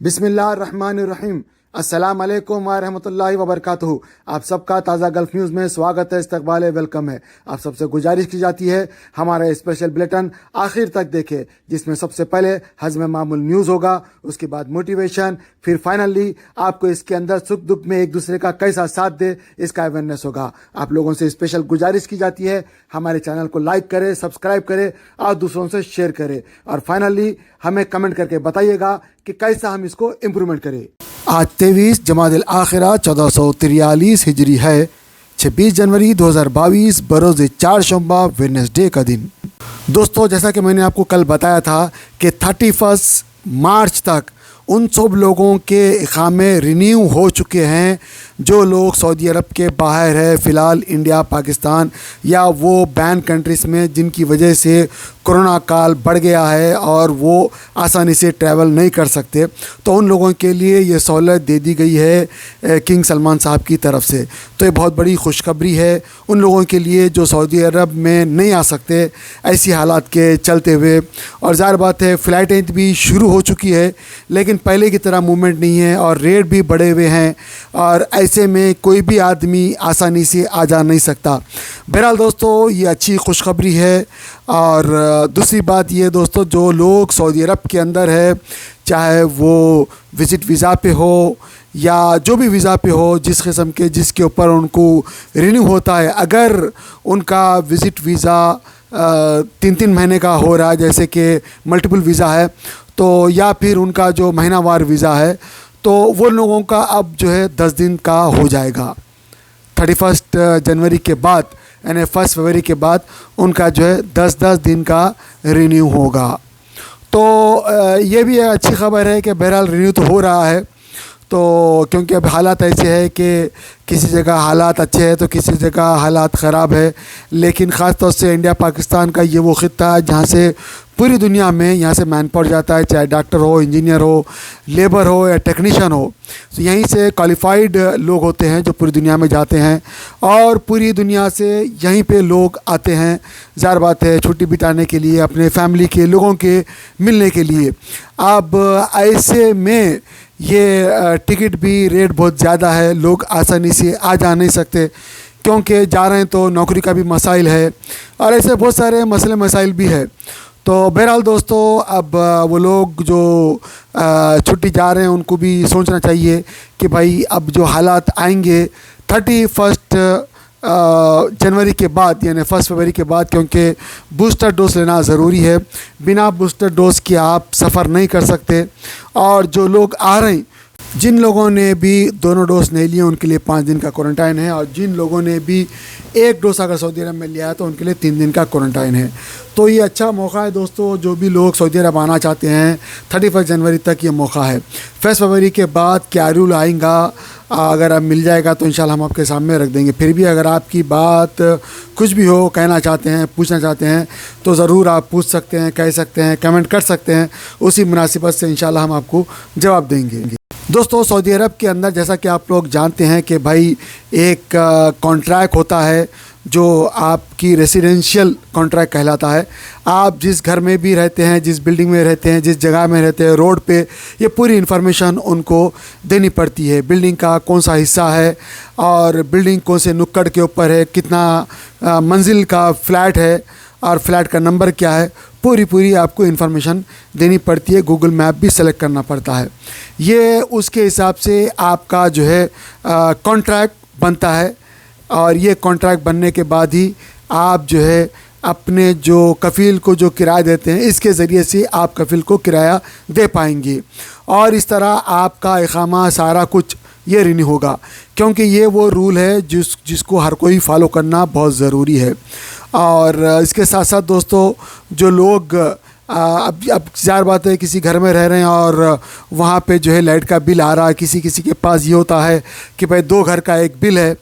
बिस्मिल्लाहिर्रहमानिर्रहीम। अस्सलाम वालेकुम व रहमतुल्लाहि व बरकातुहू। आप सबका ताज़ा गल्फ़ न्यूज़ में स्वागत है, इस्तकबाल है, वेलकम है। आप सबसे गुजारिश की जाती है हमारा स्पेशल बुलेटिन आखिर तक देखें, जिसमें सबसे पहले हज़्म मामूल न्यूज़ होगा, उसके बाद मोटिवेशन, फिर फाइनली आपको इसके अंदर सुख दुख में एक दूसरे का कैसा साथ दे इसका अवेयरनेस होगा। आप लोगों से स्पेशल गुजारिश की जाती है हमारे चैनल को लाइक करें, सब्सक्राइब करें और दूसरों से शेयर करें, और फाइनली हमें कमेंट करके बताइएगा कि कैसा हम इसको इम्प्रूवमेंट करें। आज 23 जमादिल आखिरा 1443 हिजरी है, 26 जनवरी 2022 बरोज़ चारशंबा वेडनेसडे का दिन। दोस्तों, जैसा कि मैंने आपको कल बताया था कि 31 मार्च तक उन सब लोगों के इकामे रिन्यू हो चुके हैं जो लोग सऊदी अरब के बाहर है, फ़िलहाल इंडिया, पाकिस्तान या वो बैन कंट्रीज़ में जिनकी वजह से कोरोना काल बढ़ गया है और वो आसानी से ट्रैवल नहीं कर सकते, तो उन लोगों के लिए ये सहूलत दे दी गई है किंग सलमान साहब की तरफ से। तो ये बहुत बड़ी खुशखबरी है उन लोगों के लिए जो सऊदी अरब में नहीं आ सकते ऐसी हालात के चलते हुए। और ज़ाहिर बात है फ़्लाइटें भी शुरू हो चुकी है, लेकिन पहले की तरह मूवमेंट नहीं है और रेट भी बढ़े हुए हैं, और ऐसे में कोई भी आदमी आसानी से आ जा नहीं सकता। बहरहाल दोस्तों, ये अच्छी खुशखबरी है। और दूसरी बात ये दोस्तों, जो लोग सऊदी अरब के अंदर है, चाहे वो विज़िट वीज़ा पे हो या जो भी वीज़ा पे हो, जिस किस्म के जिसके ऊपर उनको रिन्यू होता है, अगर उनका विज़िट वीज़ा 3-3 महीने का हो रहा है, जैसे कि मल्टीपल वीज़ा है, तो या फिर उनका जो महीनावार वीज़ा है, तो वो लोगों का अब जो है 10 दिन का हो जाएगा। 31 जनवरी के बाद यानी 1 फरवरी के बाद उनका जो है 10-10 दिन का रिन्यू होगा। तो ये भी अच्छी खबर है कि बहरहाल रिन्यू तो हो रहा है। तो क्योंकि अब हालात ऐसे है कि किसी जगह हालात अच्छे हैं तो किसी जगह हालात ख़राब है, लेकिन ख़ास तौर से इंडिया पाकिस्तान का ये वो ख़ित्ता है जहाँ से पूरी दुनिया में यहाँ से मैन पावर जाता है, चाहे डॉक्टर हो, इंजीनियर हो, लेबर हो या टेक्नीशियन हो। तो यहीं से क्वालिफाइड लोग होते हैं जो पूरी दुनिया में जाते हैं, और पूरी दुनिया से यहीं पे लोग आते हैं, ज़ाहिर बात है छुट्टी बिताने के लिए, अपने फैमिली के लोगों के मिलने के लिए। अब ऐसे में ये टिकट भी रेट बहुत ज़्यादा है, लोग आसानी से आ जा नहीं सकते क्योंकि जा रहे हैं तो नौकरी का भी मसाइल है और ऐसे बहुत सारे मसले मसाइल भी है। तो बहरहाल दोस्तों, अब वो लोग जो छुट्टी जा रहे हैं उनको भी सोचना चाहिए कि भाई अब जो हालात आएंगे 31 जनवरी के बाद यानी 1 फरवरी के बाद, क्योंकि बूस्टर डोज लेना ज़रूरी है। बिना बूस्टर डोज के आप सफ़र नहीं कर सकते। और जो लोग आ रहे हैं, जिन लोगों ने भी दोनों डोज नहीं लिए उनके लिए 5 दिन का क्वारंटाइन है, और जिन लोगों ने भी एक डोज अगर सऊदी अरब में लिया है तो उनके लिए 3 दिन का क्वारंटाइन है। तो ये अच्छा मौका है दोस्तों, जो भी लोग सऊदी अरब आना चाहते हैं 31 जनवरी तक ये मौका है। 1 फरवरी के बाद क्या रूल आएगा, अगर अब मिल जाएगा तो इंशाल्लाह हम आपके सामने रख देंगे। फिर भी अगर आपकी बात कुछ भी हो, कहना चाहते हैं, पूछना चाहते हैं, तो ज़रूर आप पूछ सकते हैं, कह सकते हैं, कमेंट कर सकते हैं। उसी मुनासिबत से इंशाल्लाह हम आपको जवाब देंगे। दोस्तों, सऊदी अरब के अंदर जैसा कि आप लोग जानते हैं कि भाई एक कॉन्ट्रैक्ट होता है जो आपकी रेसिडेंशियल कॉन्ट्रैक्ट कहलाता है। आप जिस घर में भी रहते हैं, जिस बिल्डिंग में रहते हैं, जिस जगह में रहते हैं, रोड पे, ये पूरी इन्फॉर्मेशन उनको देनी पड़ती है। बिल्डिंग का कौन सा हिस्सा है और बिल्डिंग कौन से नुक्कड़ के ऊपर है, कितना मंजिल का फ्लैट है और फ्लैट का नंबर क्या है, पूरी आपको इन्फॉर्मेशन देनी पड़ती है। गूगल मैप भी सेलेक्ट करना पड़ता है। ये उसके हिसाब से आपका जो है कॉन्ट्रैक्ट बनता है, और ये कॉन्ट्रैक्ट बनने के बाद ही आप जो है अपने जो कफ़ील को जो किराया देते हैं, इसके ज़रिए से आप कफ़ील को किराया दे पाएंगे, और इस तरह आपका इकामा सारा कुछ ये रिन्यू होगा, क्योंकि ये वो रूल है जिसको हर कोई फॉलो करना बहुत ज़रूरी है। और इसके साथ साथ दोस्तों, जो लोग अब ज़ाहिर बात है किसी घर में रह रहे हैं और वहाँ पे जो है लाइट का बिल आ रहा है, किसी के पास ये होता है कि भाई 2 घर का एक बिल है।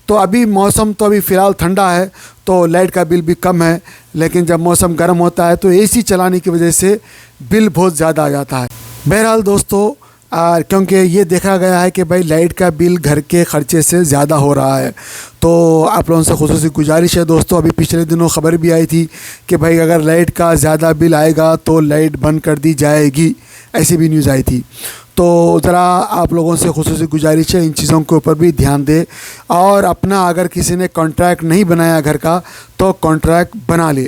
तो अभी मौसम तो अभी फ़िलहाल ठंडा है तो लाइट का बिल भी कम है, लेकिन जब मौसम गर्म होता है तो एसी चलाने की वजह से बिल बहुत ज़्यादा आ जाता है। बहरहाल दोस्तों, क्योंकि ये देखा गया है कि भाई लाइट का बिल घर के ख़र्चे से ज़्यादा हो रहा है, तो आप लोगों से ख़ुसूसी गुजारिश है दोस्तों। अभी पिछले दिनों ख़बर भी आई थी कि भाई अगर लाइट का ज़्यादा बिल आएगा तो लाइट बंद कर दी जाएगी, ऐसी भी न्यूज़ आई थी। तो ज़रा आप लोगों से खुसूसी गुजारिश है इन चीज़ों के ऊपर भी ध्यान दें। और अपना अगर किसी ने कॉन्ट्रैक्ट नहीं बनाया घर का तो कॉन्ट्रैक्ट बना ले,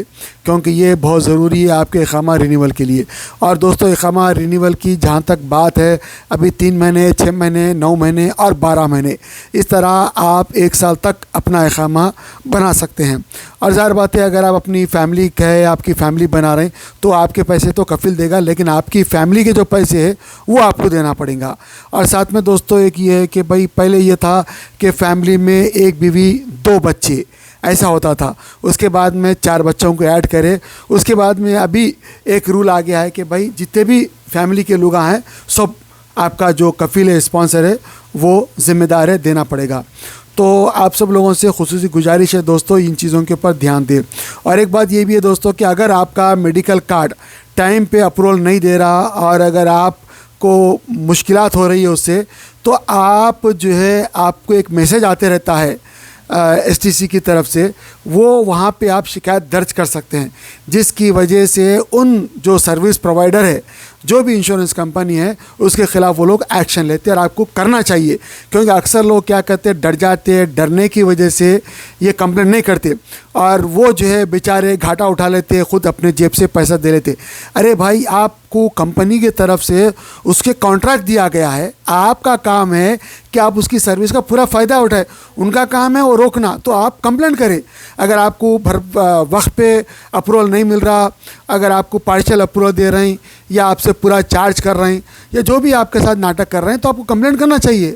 क्योंकि ये बहुत ज़रूरी है आपके इक़ामा रिन्यूअल के लिए। और दोस्तों, इक़ामा रिन्यूअल की जहाँ तक बात है, अभी 3 महीने, 6 महीने, 9 महीने और 12 महीने, इस तरह आप 1 साल तक अपना इक़ामा बना सकते हैं। और ज़ाहिर बात है, अगर आप अपनी फ़ैमिली कहे आपकी फ़ैमिली बना रहे हैं तो आपके पैसे तो कफ़िल देगा, लेकिन आपकी फ़ैमिली के जो पैसे हैं वो आपको देना पड़ेगा। और साथ में दोस्तों एक ये है कि भाई पहले ये था कि फ़ैमिली में 1 बीवी 2 बच्चे ऐसा होता था, उसके बाद में 4 बच्चों को ऐड करें, उसके बाद में अभी एक रूल आ गया है कि भाई जितने भी फैमिली के लोग हैं सब आपका जो कफ़ील है, स्पॉन्सर है, वो ज़िम्मेदार है, देना पड़ेगा। तो आप सब लोगों से खुसूसी गुजारिश है दोस्तों, इन चीज़ों के ऊपर ध्यान दें। और एक बात ये भी है दोस्तों कि अगर आपका मेडिकल कार्ड टाइम पे अप्रूवल नहीं दे रहा और अगर आपको मुश्किलात हो रही है उससे, तो आप जो है आपको एक मैसेज आते रहता है एसटीसी की तरफ से, वो वहाँ पे आप शिकायत दर्ज कर सकते हैं, जिसकी वजह से उन जो सर्विस प्रोवाइडर है, जो भी इंश्योरेंस कंपनी है, उसके ख़िलाफ़ वो लोग एक्शन लेते हैं। और आपको करना चाहिए, क्योंकि अक्सर लोग क्या करते हैं, डर जाते हैं, डरने की वजह से ये कंप्लेंट नहीं करते और वो जो है बेचारे घाटा उठा लेते हैं, ख़ुद अपने जेब से पैसा दे लेते। अरे भाई, आपको कंपनी की तरफ से उसके कॉन्ट्रैक्ट दिया गया है, आपका काम है कि आप उसकी सर्विस का पूरा फ़ायदा उठाएं, उनका काम है वो रोकना, तो आप कंप्लेंट करें। अगर आपको वक्त पे अप्रूवल नहीं मिल रहा, अगर आपको पार्शियल अप्रूवल दे रहे हैं या आपसे पूरा चार्ज कर रहे हैं या जो भी आपके साथ नाटक कर रहे हैं, तो आपको कंप्लेंट करना चाहिए,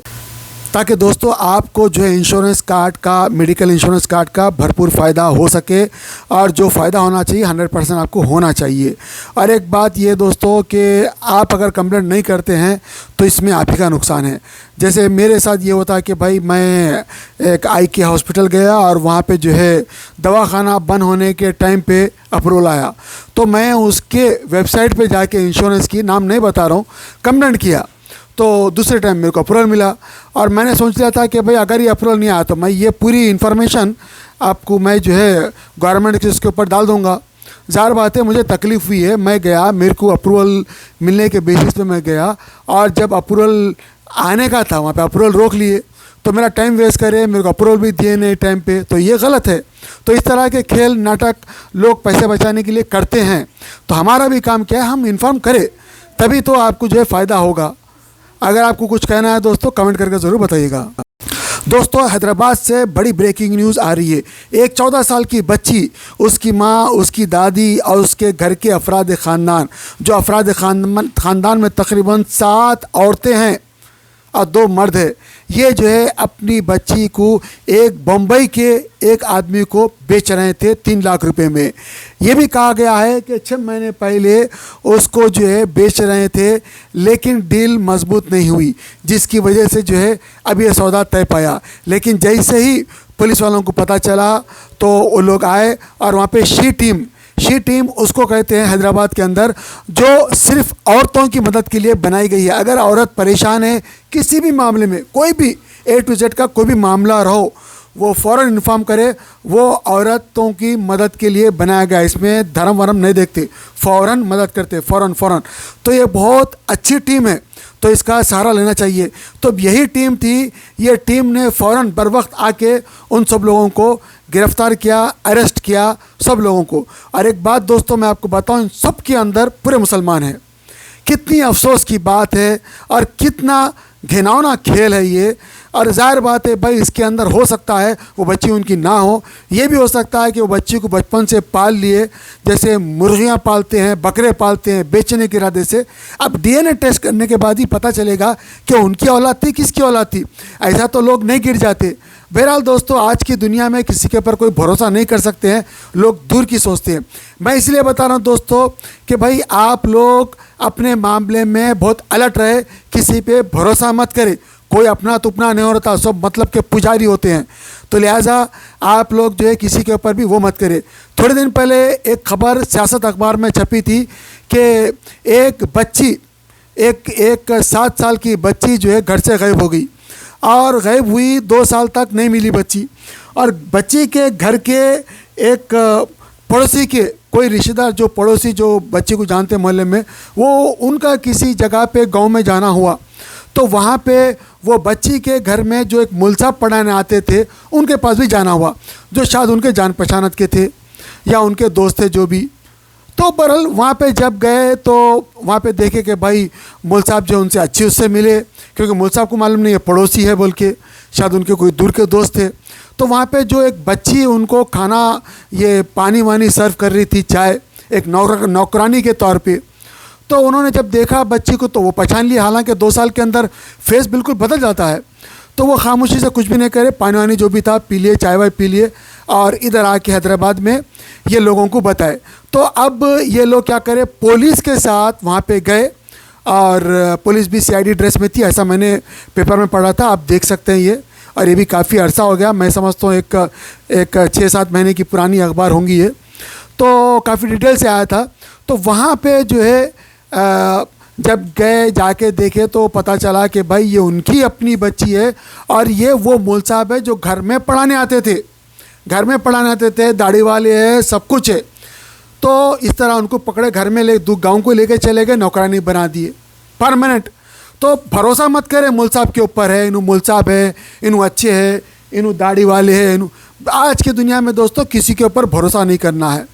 ताकि दोस्तों आपको जो है इंश्योरेंस कार्ड का, मेडिकल इंश्योरेंस कार्ड का भरपूर फ़ायदा हो सके। और जो फ़ायदा होना चाहिए 100% आपको होना चाहिए। और एक बात ये दोस्तों कि आप अगर कंप्लेंट नहीं करते हैं तो इसमें आप ही का नुकसान है। जैसे मेरे साथ ये होता है कि भाई मैं एक आई के हॉस्पिटल गया और वहाँ पे जो है दवाखाना बंद होने के टाइम पे अप्रूवल आया, तो मैं उसके वेबसाइट पे जाके इंश्योरेंस की, नाम नहीं बता रहा हूँ, कंप्लेंट किया, तो दूसरे टाइम मेरे को अप्रूवल मिला। और मैंने सोच लिया था कि भाई अगर ये अप्रूवल नहीं आया तो मैं ये पूरी इन्फॉर्मेशन आपको मैं जो है गवर्नमेंट के उसके ऊपर डाल दूँगा। ज़ाहिर बात है मुझे तकलीफ़ हुई है, मैं गया, मेरे को अप्रूवल मिलने के बेसिस पे मैं गया और जब अप्रूवल आने का था वहाँ पे अप्रूवल रोक लिए, तो मेरा टाइम वेस्ट करे, मेरे को अप्रूवल भी दिए नहीं टाइम पे, तो ये गलत है। तो इस तरह के खेल नाटक लोग पैसे बचाने के लिए करते हैं, तो हमारा भी काम क्या है, हम इन्फॉर्म करें, तभी तो आपको जो है फ़ायदा होगा। अगर आपको कुछ कहना है दोस्तों कमेंट करके ज़रूर बताइएगा। दोस्तों, हैदराबाद से बड़ी ब्रेकिंग न्यूज़ आ रही है। एक 14 साल की बच्ची, उसकी माँ, उसकी दादी और उसके घर के अफराद ख़ानदान, जो अफराद ख़ानदान में तकरीबन 7 औरतें हैं और 2 मर्द है, ये जो है अपनी बच्ची को एक बम्बई के एक आदमी को बेच रहे थे 3 लाख रुपए में। ये भी कहा गया है कि 6 महीने पहले उसको जो है बेच रहे थे, लेकिन डील मजबूत नहीं हुई, जिसकी वजह से जो है अब ये सौदा तय पाया। लेकिन जैसे ही पुलिस वालों को पता चला तो वो लोग आए और वहाँ पे शी टीम उसको कहते हैं हैदराबाद के अंदर, जो सिर्फ औरतों की मदद के लिए बनाई गई है। अगर औरत परेशान है किसी भी मामले में, कोई भी A to Z का कोई भी मामला रहो, वो फ़ौरन इन्फॉर्म करे, वो औरतों की मदद के लिए बनाया गया। इसमें धर्म वरम नहीं देखते, फ़ौरन मदद करते, फ़ौरन। तो ये बहुत अच्छी टीम है, तो इसका सहारा लेना चाहिए। तो यही टीम थी, ये टीम ने फ़ौरन बर वक्त आके उन सब लोगों को गिरफ़्तार किया, अरेस्ट किया सब लोगों को। और एक बात दोस्तों मैं आपको बताऊं, सब के अंदर पूरे मुसलमान हैं। कितनी अफसोस की बात है और कितना घिनौना खेल है ये। और ज़ाहिर बात है भाई, इसके अंदर हो सकता है वो बच्ची उनकी ना हो, ये भी हो सकता है कि वो बच्ची को बचपन से पाल लिए, जैसे मुर्गियाँ पालते हैं, बकरे पालते हैं बेचने के इरादे से। अब DNA टेस्ट करने के बाद ही पता चलेगा कि उनकी औलाद थी, किसकी औलाद थी। ऐसा तो लोग नहीं गिर जाते। बहरहाल दोस्तों, आज की दुनिया में किसी के ऊपर कोई भरोसा नहीं कर सकते हैं, लोग दूर की सोचते हैं। मैं इसलिए बता रहा हूँ दोस्तों कि भाई आप लोग अपने मामले में बहुत अलर्ट रहे, किसी पे भरोसा मत करें। कोई अपना तुपना नहीं होता, सब मतलब के पुजारी होते हैं। तो लिहाजा आप लोग जो है किसी के ऊपर भी वो मत करें। थोड़े दिन पहले एक खबर सियासत अखबार में छपी थी कि एक बच्ची, एक 7 साल की बच्ची जो है घर से गायब हो गई और गायब हुई, 2 साल तक नहीं मिली बच्ची। और बच्ची के घर के एक पड़ोसी के कोई रिश्तेदार, जो पड़ोसी जो बच्ची को जानते मोहल्ले में, वो उनका किसी जगह पे गांव में जाना हुआ तो वहाँ पे वो बच्ची के घर में जो एक मुल्साब पढ़ाने आते थे उनके पास भी जाना हुआ, जो शायद उनके जान पहचानत के थे या उनके दोस्त थे जो भी। तो बहरहाल वहाँ पे जब गए तो वहाँ पे देखे कि भाई मौल साहब जो उनसे अच्छे उससे मिले, क्योंकि मौल साहब को मालूम नहीं है पड़ोसी है बोल के, शायद उनके कोई दूर के दोस्त थे। तो वहाँ पे जो एक बच्ची उनको खाना ये पानी वानी सर्व कर रही थी, चाय, एक नौकरानी के तौर पे। तो उन्होंने जब देखा बच्ची को तो वो पहचान लिया, हालांकि 2 साल के अंदर फेस बिल्कुल बदल जाता है। तो वो खामोशी से कुछ भी नहीं करे, पानी वानी जो भी था पी लिए, चाय वाय पी लिए, और इधर आके हैदराबाद में ये लोगों को बताए। तो अब ये लोग क्या करें, पुलिस के साथ वहाँ पे गए, और पुलिस भी सीआईडी ड्रेस में थी, ऐसा मैंने पेपर में पढ़ा था, आप देख सकते हैं ये। और ये भी काफ़ी अरसा हो गया, मैं समझता हूँ एक 6-7 महीने की पुरानी अखबार होंगी ये, तो काफ़ी डिटेल से आया था। तो वहाँ पे जो है जब गए जाके देखे तो पता चला कि भाई ये उनकी अपनी बच्ची है, और ये वो मौल साहब है जो घर में पढ़ाने आते थे, घर में पढ़ाने आते थे, दाढ़ी वाले है, सब कुछ है। तो इस तरह उनको पकड़े, घर में ले गाँव को लेके चले गए, नौकरानी बना दिए परमानेंट। तो भरोसा मत करें मौल साहब के ऊपर है, इन्हों मौल साहब है, इन्हों अच्छे है, इन्हों दाढ़ी वाले है, इन्हों। आज की दुनिया में दोस्तों किसी के ऊपर भरोसा नहीं करना है,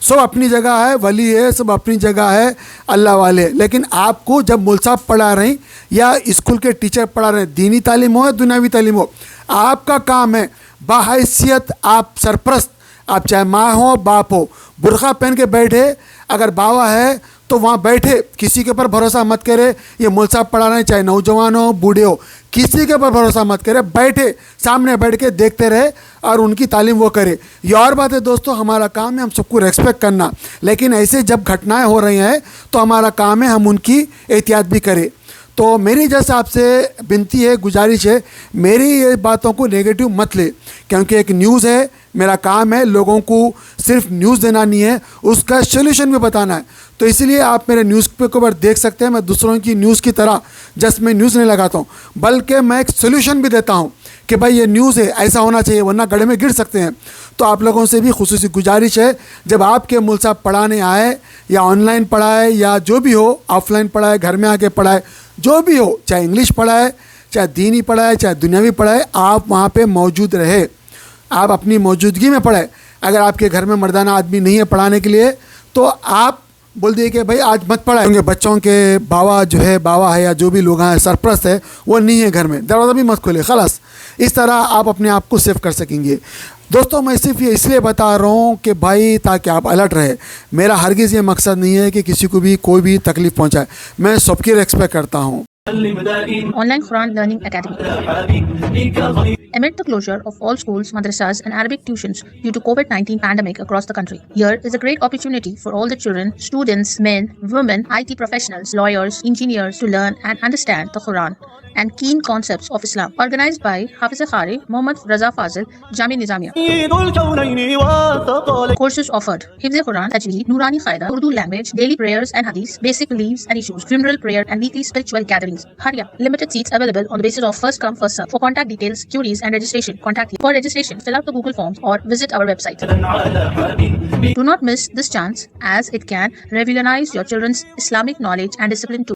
सब अपनी जगह है, वली है, सब अपनी जगह है, अल्लाह वाले। लेकिन आपको जब मौल साहब पढ़ा रहे हैं या स्कूल के टीचर पढ़ा रहे हैं, दीनी तालीम हो या दुनियावी तालीम हो, आपका काम है बाहैसियत आप सरपरस्त, आप चाहे माँ हो बाप हो, बुर्का पहन के बैठे, अगर बाबा है तो वहाँ बैठे, किसी के ऊपर भरोसा मत करे। ये मौल साहब पढ़ा रहे हैं, चाहे नौजवान हो बूढ़े हो, किसी के ऊपर भरोसा मत करे, बैठे सामने बैठ के देखते रहे और उनकी तालीम वो करे। ये और बात है दोस्तों, हमारा काम है हम सबको रेस्पेक्ट करना, लेकिन ऐसे जब घटनाएं हो रही हैं तो हमारा काम है हम उनकी एहतियात भी करें। तो मेरी जैसा आपसे विनती है, गुजारिश है, मेरी ये बातों को नेगेटिव मत ले, क्योंकि एक न्यूज़ है, मेरा काम है लोगों को सिर्फ न्यूज़ देना नहीं है, उसका सोल्यूशन भी बताना है। तो इसलिए आप मेरे न्यूज़ पे ऊपर देख सकते हैं, मैं दूसरों की न्यूज़ की तरह जस्ट मैं न्यूज़ नहीं लगाता हूँ, बल्कि मैं एक सोल्यूशन भी देता हूँ कि भाई ये न्यूज़ है, ऐसा होना चाहिए, वरना गड्ढे में गिर सकते हैं। तो आप लोगों से भी खुसूसी गुजारिश है, जब आपके मौल साहब पढ़ाने आए या ऑनलाइन पढ़ाए या जो भी हो, ऑफलाइन पढ़ाए, घर में आके पढ़ाए, जो भी हो, चाहे इंग्लिश पढ़ाए, चाहे दीनी पढ़ाए, चाहे दुनियावी पढ़ाए, आप वहाँ पे मौजूद रहे, आप अपनी मौजूदगी में पढ़ाए। अगर आपके घर में मर्दाना आदमी नहीं है पढ़ाने के लिए तो आप बोल दिए कि भाई आज मत पढ़ाए, क्योंकि बच्चों के बाबा है या जो भी लोग हैं सरपरस्त है वो नहीं है घर में, दरवाज़ा भी मत खोले, खलास। इस तरह आप अपने आप को सेव कर सकेंगे। दोस्तों मैं सिर्फ ये इसलिए बता रहा हूँ कि भाई ताकि आप अलर्ट रहे, मेरा हरगिज़ ये मकसद नहीं है कि किसी को भी कोई भी तकलीफ़ पहुँचाए, मैं सबकी रिस्पेक्ट करता हूँ। Online Quran Learning Academy. Amid the closure of all schools, madrasas and Arabic tuitions due to COVID-19 pandemic across the country, here is a great opportunity for all the children, students, men, women, IT professionals, lawyers, engineers to learn and understand the Quran and keen concepts of Islam. Organized by Hafiz Khari, Muhammad Raza Fazil, Jami Nizamia. Courses offered: Hifz Quran, Tajweed, Nurani Qaida, Urdu language, daily prayers and hadith, basic beliefs and issues, funeral prayer and weekly spiritual gatherings. Hurry up! Limited seats available on the basis of first come first serve. For contact details, queries and registration, contact here. For registration, fill out the Google forms or visit our website. Do not miss this chance, as it can revolutionize your children's Islamic knowledge and discipline too.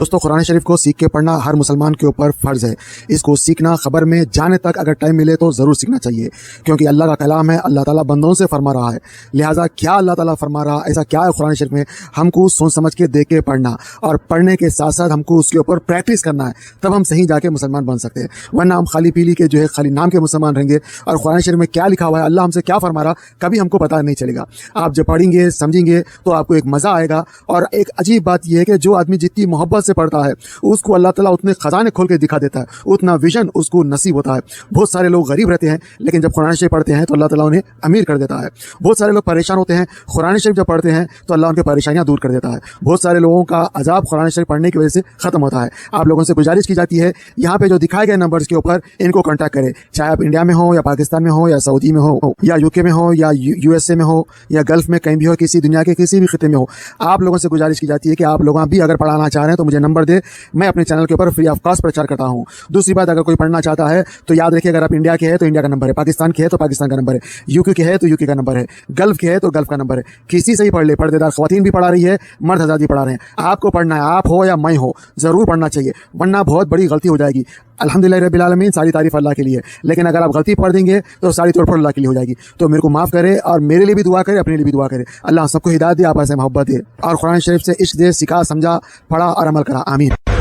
दोस्तों कुरान शरीफ को सीख के पढ़ना हर मुसलमान के ऊपर फ़र्ज़ है। इसको सीखना ख़बर में जाने तक अगर टाइम मिले तो ज़रूर सीखना चाहिए, क्योंकि अल्लाह का कलाम है, अल्लाह ताला बंदों से फरमा रहा है। लिहाजा क्या अल्लाह ताला फरमा रहा, ऐसा क्या है कुरान शरीफ में, हमको सोच समझ के देख के पढ़ना, और पढ़ने के साथ साथ हमको उसके ऊपर प्रैक्टिस करना है, तब हम सही जाके मुसलमान बन सकते हैं। वरना हम खाली पीली के जो है खाली नाम के मुसलमान रहेंगे, और कुरान शरीफ में क्या लिखा हुआ है, अल्लाह हमसे क्या फरमा रहा, कभी हमको पता नहीं चलेगा। आप जब पढ़ेंगे समझेंगे तो आपको एक मज़ा आएगा। और एक अजीब बात यह है कि जो आदमी जितनी मोहब्बत से पढ़ता है उसको अल्लाह ताला उतने खजाने खोल के दिखा देता है, उतना विजन उसको नसीब होता है। बहुत सारे लोग गरीब रहते हैं लेकिन जब कुरान शरीफ पढ़ते हैं तो अल्लाह ताला उन्हें अमीर कर देता है। बहुत सारे लोग परेशान होते हैं, कुरान शरीफ जब पढ़ते हैं तो अल्लाह उनकी परेशानियां दूर कर देता है। बहुत सारे लोगों का अजाब कुरान शरीफ पढ़ने की वजह से खत्म होता है। आप लोगों से गुजारिश की जाती है यहाँ पे जो दिखाए गए नंबर्स के ऊपर इनको कांटेक्ट करें, चाहे आप इंडिया में हो या पाकिस्तान में हो या सऊदी में हो या यूके में हो या यूएसए में हो या गल्फ में कहीं भी हो, किसी दुनिया के किसी भी खिते में हो, आप लोगों से गुजारिश की जाती है कि आप लोग भी अगर पढ़ाना चाह रहे हैं तो मुझे नंबर दे, मैं अपने चैनल के ऊपर फ्री ऑफ कॉस्ट प्रचार करता हूँ। दूसरी बात, अगर कोई पढ़ना चाहता है तो याद रखिए, अगर आप इंडिया के हैं तो इंडिया का नंबर है, पाकिस्तान के है तो पाकिस्तान का नंबर है, यूके के है तो यूके का नंबर है, गल्फ के है तो गल्फ का नंबर है। किसी से ही पढ़ ले, पर्देदार ख्वातीन भी पढ़ा रही है, मर्द हज़रात भी पढ़ा रहे हैं। आपको पढ़ना है, आप हो या मैं हो, ज़रूर पढ़ना चाहिए, वरना बहुत बड़ी गलती हो जाएगी। अल्हम्दुलिल्लाह रब्बिल आलमीन, सारी तारीफ अल्लाह के लिए, लेकिन अगर आप गलती पढ़ देंगे तो सारी तोड़ फोड़ अल्लाह के लिए हो जाएगी। तो मेरे को माफ़ करे और मेरे लिए भी दुआ करे, अपने लिए भी दुआ करे। अल्लाह सबको हिदायत दे, आपस में मोहब्बत दे और कुरान शरीफ से इश्क दे, सिखा, समझा, पढ़ा और अमल करा। आमीन।